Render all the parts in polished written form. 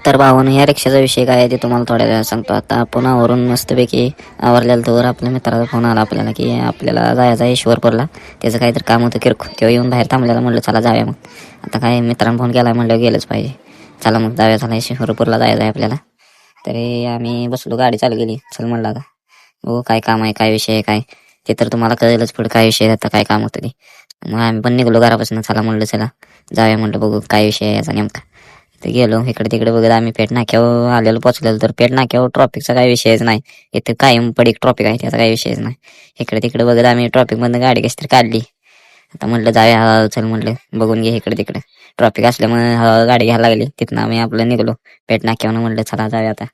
तर भावानं ह्या रिक्षाचा विषय काय आहे ते तुम्हाला थोड्या वेळात सांगतो. आता आपण आवरून मस्तपैकी आवरलेलं तर आपल्या मित्राचा फोन आला आपल्याला की आपल्याला जायचं आहे ईश्वरपूरला. त्याचं काहीतरी काम होतं किरकोळ, तेव्हा येऊन बाहेर थांबलेला. म्हणलं चला जाऊया. मग आता काय मित्रांनी फोन केला, म्हणलं गेलंच पाहिजे. चला मग जाऊया, चला ईश्वरपूरला जायचं आहे आपल्याला. तरी आम्ही बसलो, गाडी चालू गेली. चल म्हणलं आता हो काय काम आहे, काय विषय आहे, काय ते तर तुम्हाला कळेलच पुढे काय विषय आता काय काम होतं ते. मग आम्ही पण निघलो घरापासून. चला म्हणलं चला जाऊया, म्हणलं बघू काय विषय आहे याचा नेमका. ते गेलो इकडे तिकडे बघत आम्ही पेट नाक्यावर आलेलो पोचलेलो. तर पेट नाक्यावर ट्रॉफिकचा काही विषयच नाही. इथं कायम पडीक ट्रॉफिक आहे, त्याचा काही विषयच नाही. इकडे तिकडे बघत आम्ही ट्रॉफिक मधून गाडी कशी तरी काढली. आता म्हटलं जाऊया हळूहळू, चल म्हटलं बघून घे इकडे तिकडे. ट्रॉफिक असल्यामुळे हळूहळू गाडी घ्यायला लागली. तिथनं आम्ही आपलं निघलो पेट नाक्यावर. म्हणलं चला जाऊया आता.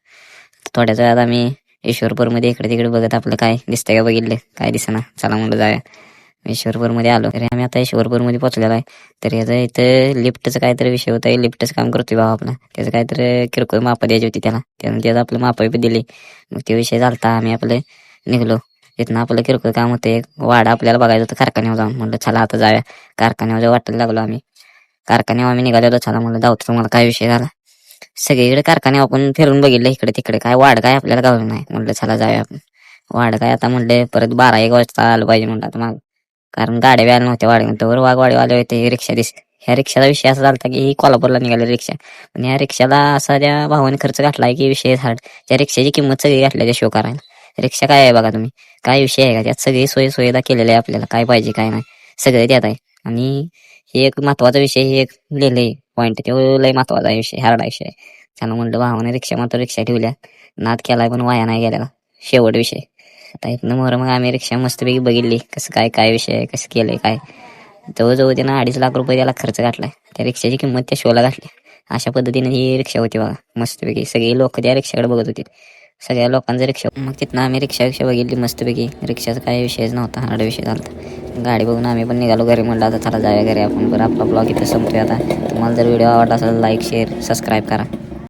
थोड्याच वेळात आम्ही ईश्वरपूरमध्ये इकडे तिकडे बघत आपलं काय दिसतंय का बघितलं, काय दिसेना. चला म्हणलं जाऊया. ईश्वरपूरमध्ये आलो. तरी आम्ही आता ईश्वरपूरमध्ये पोहोचलेलो आहे. तर याचं इथं लिफ्टचं काहीतरी विषय होता. लिफ्टचं काम करतोय भाऊ आपला. त्याचं काहीतरी किरकोळ मापं द्यायची होती त्याला. त्याचं आपलं मापं बी दिली. मग ते विषय झालता. आम्ही आपलं निघलो. तिथनं आपलं किरकोळ काम होतं. एक वाडा आपल्याला बघायचं होतं कारखान्यावर जाऊन. म्हणलं चला आता जाऊया. कारखान्यावर वाटायला लागलो आम्ही. कारखान्यावर आम्ही निघालेलो. चला म्हणलं जाऊत तुम्हाला काय विषय झाला. सगळीकडे कारखान्यावर आपण फिरून बघितलं इकडे तिकडे, काय वाढ काय आपल्याला गावलं नाही. म्हणलं चला जाऊया आपण. वाढ काय आता म्हणलं परत 12-1 वाजता आलं पाहिजे म्हणलं आता माग. कारण गाड्या व्यायला नव्हत्या वाडीवर. वाघवाडीवाले होते, रिक्षा दिसते. ह्या रिक्षाचा विषय असा झाला की ही कोल्हापूरला निघाली रिक्षा. पण या रिक्षाला असा त्या भावाने खर्च घातलाय की विषय झाड. त्या रिक्षाची किंमत सगळी घातली त्या शो करायला. रिक्षा काय आहे बघा तुम्ही, काय विषय आहे का त्यात. सगळी सुविधा केलेली आहे आपल्याला, काय पाहिजे काय नाही सगळे त्यात आहे. आणि हे एक महत्वाचा विषय, हे एक लिहिलंय पॉईंट, तो लय महत्वाचा विषय, हार्डा विषय. त्यानं म्हणलं भावाने रिक्षा मात्र रिक्षा ठेवल्या, नाद केलाय पण वाया नाही गेलेला. शेवट विषय. आता इथनं मोर मग आम्ही रिक्षा मस्तपैकी बघितली कसं काय काय विषय आहे, कसं केलंय काय. जवळजवळ त्यानं 2.5 लाख रुपये त्याला खर्च घातलाय. त्या रिक्षाची किंमत त्या शोला घातली. अशा पद्धतीने ही रिक्षा होती बघा मस्तपैकी. सगळे लोक त्या रिक्षाकडे बघत होते, सगळ्या लोकांचं रिक्षा. मग तिथनं आम्ही रिक्षा बघितली मस्तपैकी. रिक्षाचा काही विषयच नव्हता, हार्ड विषय झाला. गाडी बघून आम्ही पण निघालो घरी. म्हणलं आता चला जाऊया घरी आपण. बरं आपला ब्लॉग इथं संपतोय आता. तुम्हाला जर व्हिडिओ आवडला असेल लाईक शेअर सबस्क्राईब करा.